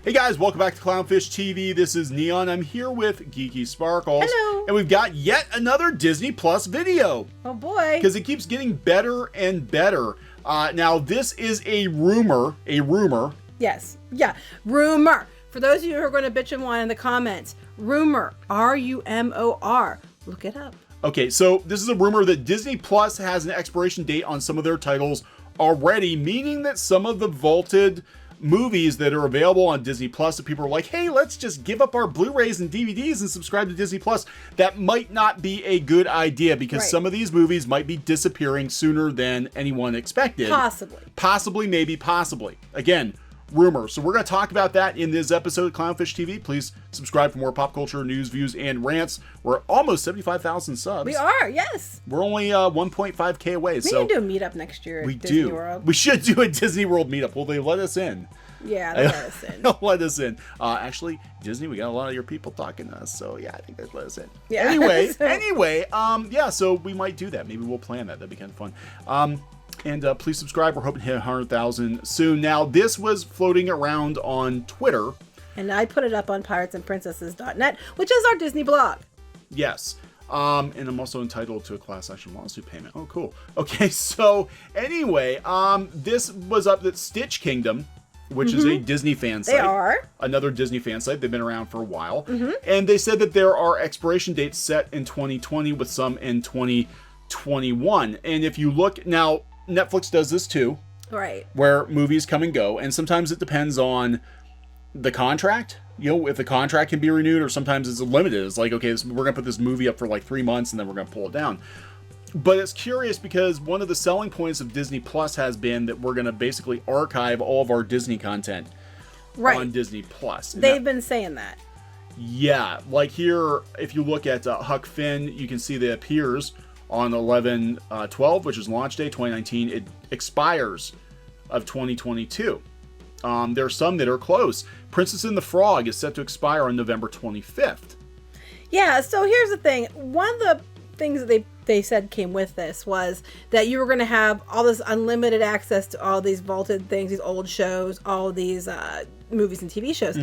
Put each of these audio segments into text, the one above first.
Hey guys, welcome back to Clownfish TV. This is Kneon. I'm here with Geeky Sparkles. Hello. And we've got yet another Disney Plus video. Oh boy. Because it keeps getting better and better. Now, this is a rumor. Yes. Yeah. Rumor. For those of you who are going to bitch and whine in the comments, rumor. R-U-M-O-R. Look it up. Okay, so this is a rumor that Disney Plus has an expiration date on some of their titles already, meaning that some of the vaulted movies that are available on Disney Plus, that people are like, hey, let's just give up our Blu-rays and DVDs and subscribe to Disney Plus. That might not be a good idea because some of these movies might be disappearing sooner than anyone expected. Possibly, maybe, possibly. Again, rumor. So we're going to talk about that in this episode of Clownfish TV. Please subscribe for more pop culture news, views, and rants. We're almost 75,000 subs. We are, yes. We're only 1.5K away. We so need to do a meetup next year at Disney World. We should do a Disney World meetup. Will they let us in? Yeah, they'll let us in. They'll let us in. Actually, Disney, we got a lot of your people talking to us, so yeah, I think they'd let us in. Yeah. Anyway, yeah, so we might do that. Maybe we'll plan that. That'd be kind of fun. And please subscribe. We're hoping to hit 100,000 soon. Now, this was floating around on Twitter. And I put it up on piratesandprincesses.net, which is our Disney blog. Yes. And I'm also entitled to a class action lawsuit payment. Oh, cool. Okay, so anyway, this was up at Stitch Kingdom, which is a Disney fan site. They are. Another Disney fan site. They've been around for a while. And they said that there are expiration dates set in 2020 with some in 2021. And if you look now, Netflix does this too. Right. Where movies come and go. And sometimes it depends on the contract. You know, if the contract can be renewed, or sometimes it's limited. It's like, okay, we're going to put this movie up for like 3 months and then we're going to pull it down. But it's curious because one of the selling points of Disney Plus has been that we're going to basically archive all of our Disney content on Disney Plus. They've been saying that. Yeah. Like here, if you look at Huck Finn, you can see that it appears on 11/12, which is launch day 2019. It expires of 2022. There are some that are close. Princess and the Frog is set to expire on November 25th. Yeah, so here's the thing. One of the things that they said came with this was that you were going to have all this unlimited access to all these vaulted things, these old shows, all these movies and TV shows.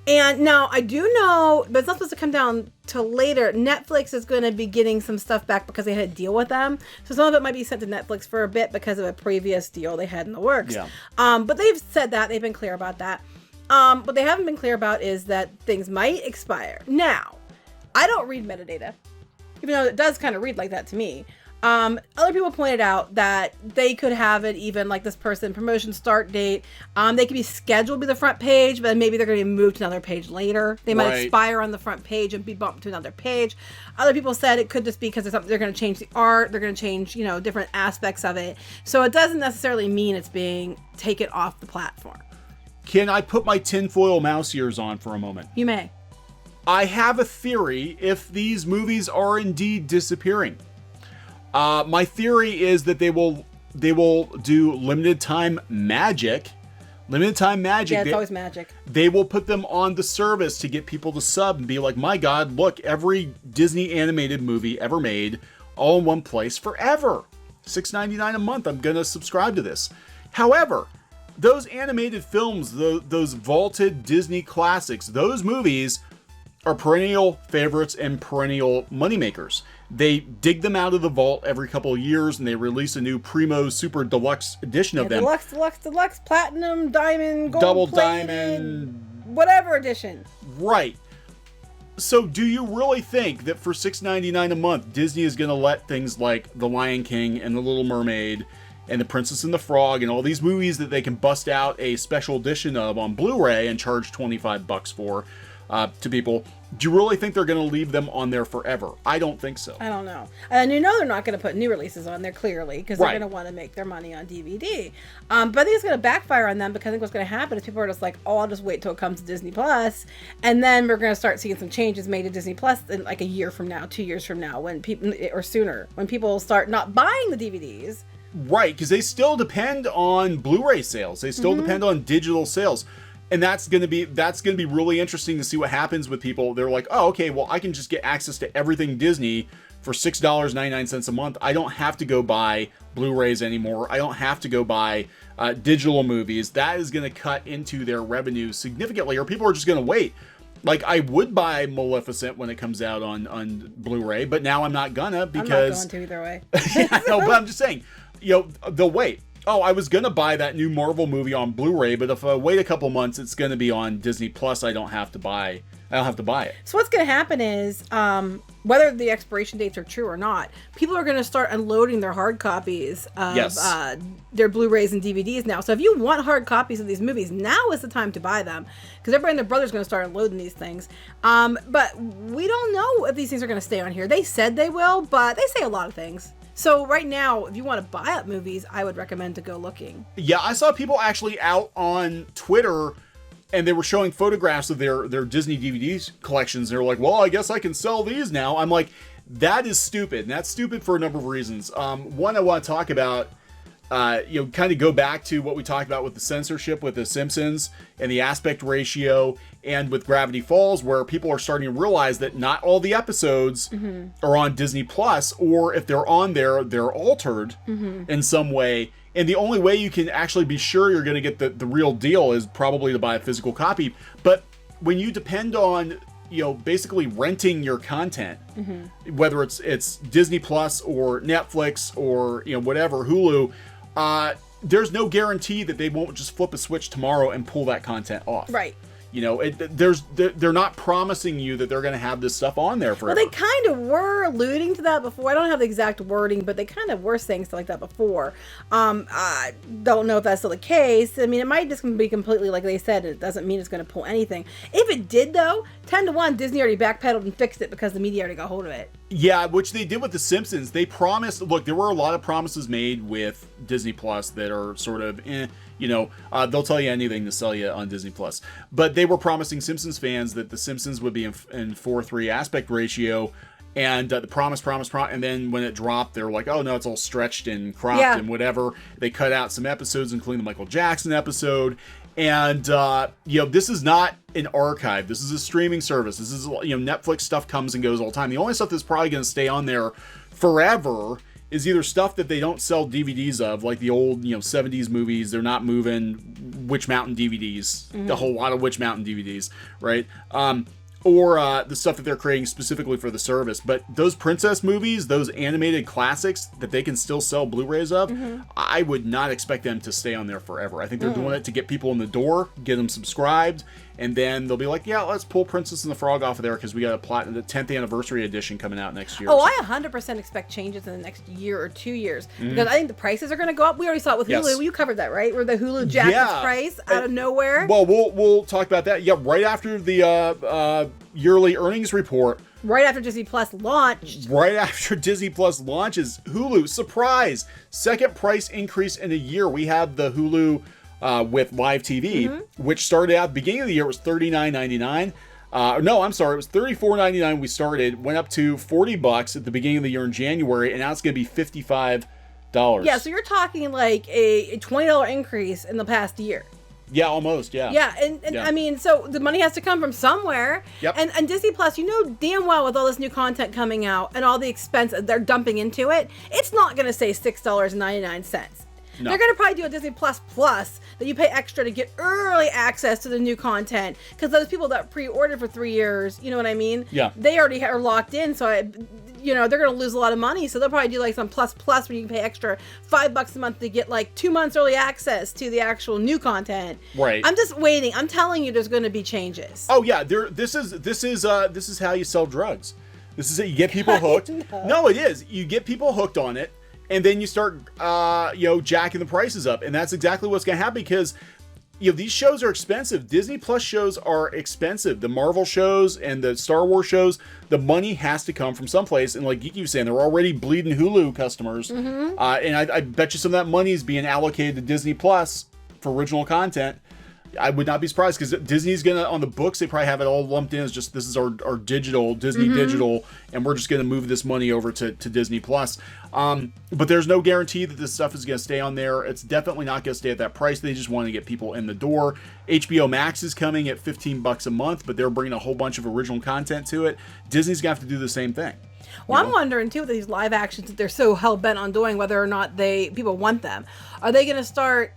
And now I do know, but it's not supposed to come down till later. Netflix is going to be getting some stuff back because they had a deal with them. So some of it might be sent to Netflix for a bit because of a previous deal they had in the works. Yeah. But they've said that. They've been clear about that. What they haven't been clear about is that things might expire. Now, I don't read metadata, even though it does kind of read like that to me. Other people pointed out that they could have it even like this person, promotion start date. They could be scheduled to be the front page, but maybe they're going to be moved to another page later. They might expire on the front page and be bumped to another page. Other people said it could just be because they're going to change the art. They're going to change, different aspects of it. So it doesn't necessarily mean it's being taken off the platform. Can I put my tinfoil mouse ears on for a moment? You may. I have a theory if these movies are indeed disappearing. My theory is that they will do limited time magic. Limited time magic. Yeah, it's always magic. They will put them on the service to get people to sub and be like, my God, look, every Disney animated movie ever made, all in one place forever. $6.99 a month. I'm going to subscribe to this. However, those animated films, those vaulted Disney classics, those movies are perennial favorites and perennial moneymakers. They dig them out of the vault every couple of years and they release a new Primo Super Deluxe edition of them. Deluxe, Platinum, Diamond, Gold, Double plated, Diamond, whatever edition. Right. So do you really think that for $6.99 a month, Disney is going to let things like The Lion King and The Little Mermaid and The Princess and the Frog and all these movies that they can bust out a special edition of on Blu-ray and charge $25 for to people, do you really think they're going to leave them on there forever? I don't think so. I don't know. And they're not going to put new releases on there, clearly, because they're going to want to make their money on DVD. But I think it's going to backfire on them, because I think what's going to happen is people are just like, oh, I'll just wait till it comes to Disney Plus, and then we're going to start seeing some changes made to Disney Plus in like a year from now, 2 years from now, when people, or sooner, when people start not buying the DVDs. Right, because they still depend on Blu-ray sales. They still depend on digital sales. And that's going to be really interesting to see what happens with people. They're like, oh, okay, well, I can just get access to everything Disney for for $6.99 a month, I don't have to go buy Blu-rays anymore. I don't have to go buy digital movies. That is going to cut into their revenue significantly, or people are just going to wait. Like, I would buy Maleficent when it comes out on Blu-ray, but now I'm not gonna, because... I'm not going to either way. Yeah, no, but I'm just saying, they'll wait. Oh, I was gonna buy that new Marvel movie on Blu-ray, but if I wait a couple months, it's gonna be on Disney Plus. I don't have to buy it. So what's going to happen is, whether the expiration dates are true or not, people are going to start unloading their hard copies of their Blu-rays and DVDs now. So if you want hard copies of these movies, now is the time to buy them, because everybody and their brother's going to start unloading these things. But we don't know if these things are going to stay on here. They said they will, but they say a lot of things. So right now, if you want to buy up movies, I would recommend to go looking. Yeah, I saw people actually out on Twitter, and they were showing photographs of their Disney DVD collections. They're like, well, I guess I can sell these now. I'm like, that is stupid. And that's stupid for a number of reasons. One, I want to talk about, kind of go back to what we talked about with the censorship with the Simpsons and the aspect ratio, and with Gravity Falls, where people are starting to realize that not all the episodes are on Disney Plus, or if they're on there, they're altered in some way. And the only way you can actually be sure you're going to get the real deal is probably to buy a physical copy. But when you depend on, basically renting your content, whether it's Disney Plus or Netflix or, whatever, Hulu, there's no guarantee that they won't just flip a switch tomorrow and pull that content off. Right. They're not promising you that they're going to have this stuff on there forever. Well, they kind of were alluding to that before. I don't have the exact wording, but they kind of were saying stuff like that before. I don't know if that's still the case. I mean, it might just be completely like they said. It doesn't mean it's going to pull anything. If it did, though, 10-1, Disney already backpedaled and fixed it because the media already got hold of it. Yeah, which they did with The Simpsons. They promised, look, there were a lot of promises made with Disney Plus that are sort of, they'll tell you anything to sell you on Disney Plus. But they were promising Simpsons fans that The Simpsons would be in 4:3 aspect ratio, and the promise, and then when it dropped, they were like, oh no, it's all stretched and cropped and whatever. They cut out some episodes, including the Michael Jackson episode. And, this is not an archive. This is a streaming service. This is, Netflix stuff comes and goes all the time. The only stuff that's probably going to stay on there forever is either stuff that they don't sell DVDs of, like the old, 70s movies. They're not moving Witch Mountain DVDs, a whole lot of Witch Mountain DVDs, right? Or the stuff that they're creating specifically for the service. But those princess movies, those animated classics that they can still sell Blu-rays of, I would not expect them to stay on there forever. I think they're doing it to get people in the door, get them subscribed, and then they'll be like, yeah, let's pull Princess and the Frog off of there because we got the 10th anniversary edition coming out next year. Oh, I 100% expect changes in the next year or 2 years, because I think the prices are going to go up. We already saw it with Hulu. Well, you covered that, right? Where the Hulu jacked its price out of nowhere. Well, we'll talk about that. Yeah, right after the yearly earnings report. Right after Disney Plus launched. Right after Disney Plus launches, Hulu, surprise, second price increase in a year. We have the Hulu with live TV, which started out at the beginning of the year, it was $39.99. No, I'm sorry, it was $34.99 we started, went up to $40 at the beginning of the year in January, and now it's going to be $55. Yeah, so you're talking like a $20 increase in the past year. Yeah, almost, yeah. Yeah, and I mean, so the money has to come from somewhere. Yep. And Disney Plus, damn well with all this new content coming out and all the expense they're dumping into it, it's not going to say $6.99. No. They're going to probably do a Disney Plus that you pay extra to get early access to the new content, because those people that pre-ordered for 3 years, you know what I mean? Yeah. They already are locked in, so they're going to lose a lot of money, so they'll probably do like some plus where you can pay extra $5 a month to get like 2 months early access to the actual new content. Right. I'm just waiting. I'm telling you, there's going to be changes. Oh yeah, this is how you sell drugs. This is it. You get people hooked. No, it is. You get people hooked on it, and then you start jacking the prices up, and that's exactly what's going to happen, because these shows are expensive. Disney Plus shows are expensive. The Marvel shows and the Star Wars shows, the money has to come from someplace. And like Geeky was saying, they're already bleeding Hulu customers. And I bet you some of that money is being allocated to Disney Plus for original content. I would not be surprised, because Disney's gonna, on the books, they probably have it all lumped in as just, this is our digital Disney digital, and we're just gonna move this money over to Disney Plus. But there's no guarantee that this stuff is gonna stay on there. It's definitely not gonna stay at that price. They just want to get people in the door. HBO Max is coming at $15 a month, but they're bringing a whole bunch of original content to it. Disney's gonna have to do the same thing. Well, I'm wondering too, with these live actions that they're so hell bent on doing, whether or not people want them. Are they going to start?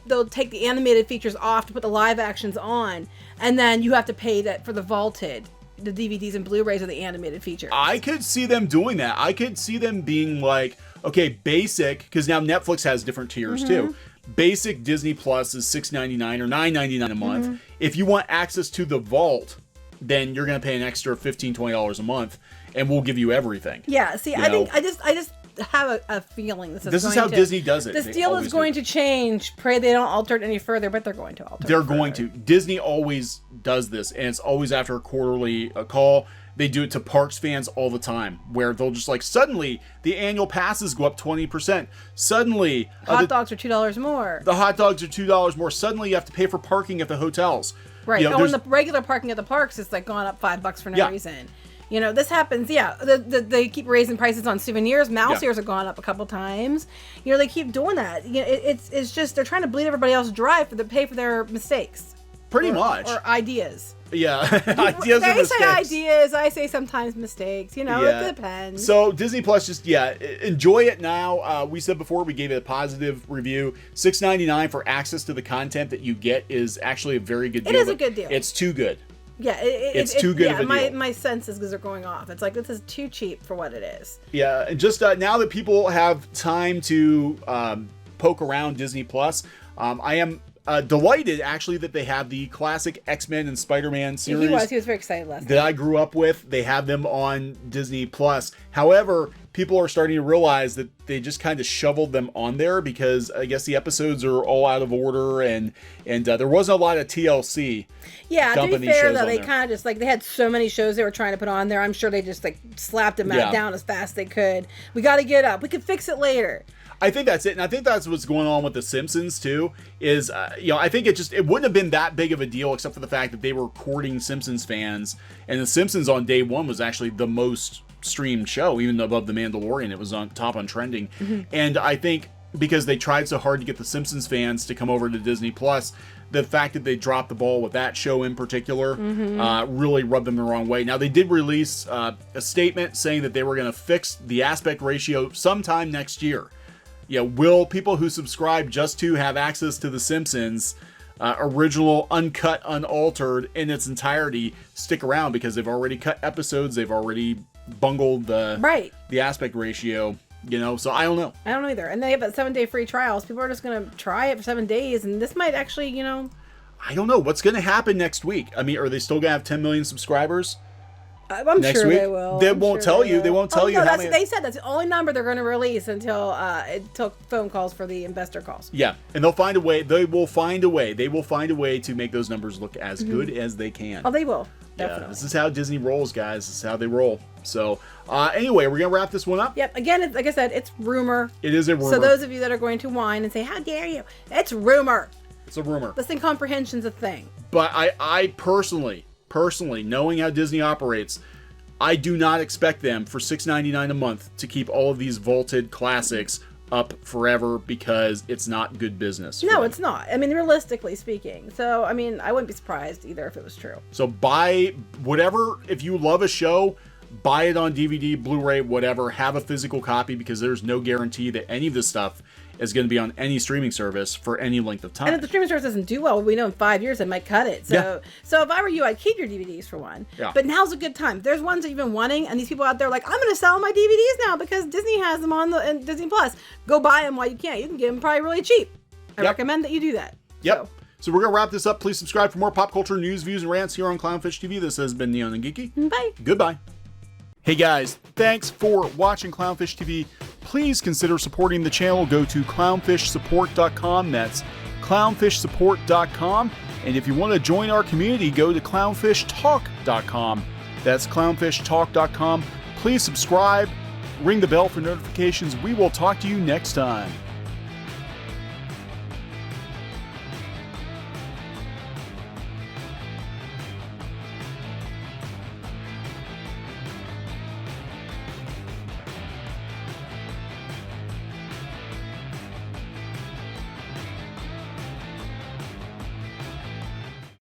They'll take the animated features off to put the live actions on, and then you have to pay that for the vaulted, the DVDs and Blu-rays of the animated features. I could see them doing that. I could see them being like, okay, basic, because now Netflix has different tiers too. Basic Disney Plus is $6.99 or $9.99 a month. If you want access to the vault, then you're going to pay an extra $15, $20 a month, and we'll give you everything. Yeah. See, I think I just have a feeling this is how Disney does it. This deal is going to change. Pray they don't alter it any further, but they're going to alter it. They're going to. Disney always does this, and it's always after a quarterly call. They do it to parks fans all the time, where they'll just like, suddenly the annual passes go up 20%. Suddenly hot dogs are $2 more. The hot dogs are $2 more. Suddenly you have to pay for parking at the hotels. Right. You know, when the regular parking at the parks is like gone up $5 for no reason. You know, this happens. Yeah, they keep raising prices on souvenirs. Mouse ears have gone up a couple times. You know, they keep doing that. You know, it's just they're trying to bleed everybody else dry pay for their mistakes. Pretty much. Or ideas. Yeah, ideas or mistakes. They say ideas. I say sometimes mistakes. You know, it depends. So Disney Plus, just enjoy it now. We said before we gave it a positive review. $6.99 for access to the content that you get is actually a very good deal. It is a good deal. It's too good. Yeah, it's too good of a deal. My sense is because they're going off. It's like, this is too cheap for what it is. Yeah, and just now that people have time to poke around Disney Plus, I am delighted actually that they have the classic X-Men and Spider-Man series. He was very excited last night. That I grew up with. They have them on Disney Plus. However, people are starting to realize that they just kind of shoveled them on there because I guess the episodes are all out of order and there wasn't a lot of TLC. Yeah, to be fair though, they kind of just like, they had so many shows they were trying to put on there. I'm sure they just like slapped them down as fast as they could. We got to get up. We could fix it later. I think that's it, and I think that's what's going on with the Simpsons too. Is I think it wouldn't have been that big of a deal except for the fact that they were courting Simpsons fans, and the Simpsons on day one was actually the most streamed show, even above the Mandalorian. It was on top on trending, and I think because they tried so hard to get the Simpsons fans to come over to Disney Plus, the fact that they dropped the ball with that show in particular really rubbed them the wrong way. Now they did release a statement saying that they were going to fix the aspect ratio sometime next year. Yeah, will people who subscribe just to have access to The Simpsons, original, uncut, unaltered in its entirety, stick around because they've already cut episodes, they've already bungled the aspect ratio, you know, so I don't know. I don't know either. And they have that 7-day free trials. People are just going to try it for 7 days, and this might actually, you know. I don't know. What's going to happen next week? I mean, are they still going to have 10 million subscribers? I'm sure they will. They won't tell you. They won't tell you how many. They said that's the only number they're going to release until phone calls for the investor calls. Yeah, and they'll find a way. They will find a way. They will find a way to make those numbers look as good as they can. Oh, they will. Definitely. Yeah, this is how Disney rolls, guys. This is how they roll. So, anyway, we're going to wrap this one up. Yep. Again, like I said, it's rumor. It is a rumor. So those of you that are going to whine and say, how dare you? It's rumor. It's a rumor. Listen, comprehension's a thing. But I personally, knowing how Disney operates, I do not expect them for $6.99 a month to keep all of these vaulted classics up forever because it's not good business. No, it's not. I mean, realistically speaking. So, I mean, I wouldn't be surprised either if it was true. So buy whatever. If you love a show, buy it on DVD, Blu-ray, whatever. Have a physical copy because there's no guarantee that any of this stuff is going to be on any streaming service for any length of time. And if the streaming service doesn't do well, we know in 5 years they might cut it. So so if I were you, I'd keep your DVDs for one. Yeah. But now's a good time. There's ones that you've been wanting, and these people out there are like, I'm going to sell my DVDs now because Disney has them on Disney Plus. Go buy them while you can. You can get them probably really cheap. I recommend that you do that. Yep. So we're going to wrap this up. Please subscribe for more pop culture news, views, and rants here on Clownfish TV. This has been Kneon and Geeky. Bye. Goodbye. Hey guys, thanks for watching Clownfish TV. Please consider supporting the channel. Go to clownfishsupport.com. That's clownfishsupport.com. And if you want to join our community, go to clownfishtalk.com. That's clownfishtalk.com. Please subscribe, ring the bell for notifications. We will talk to you next time.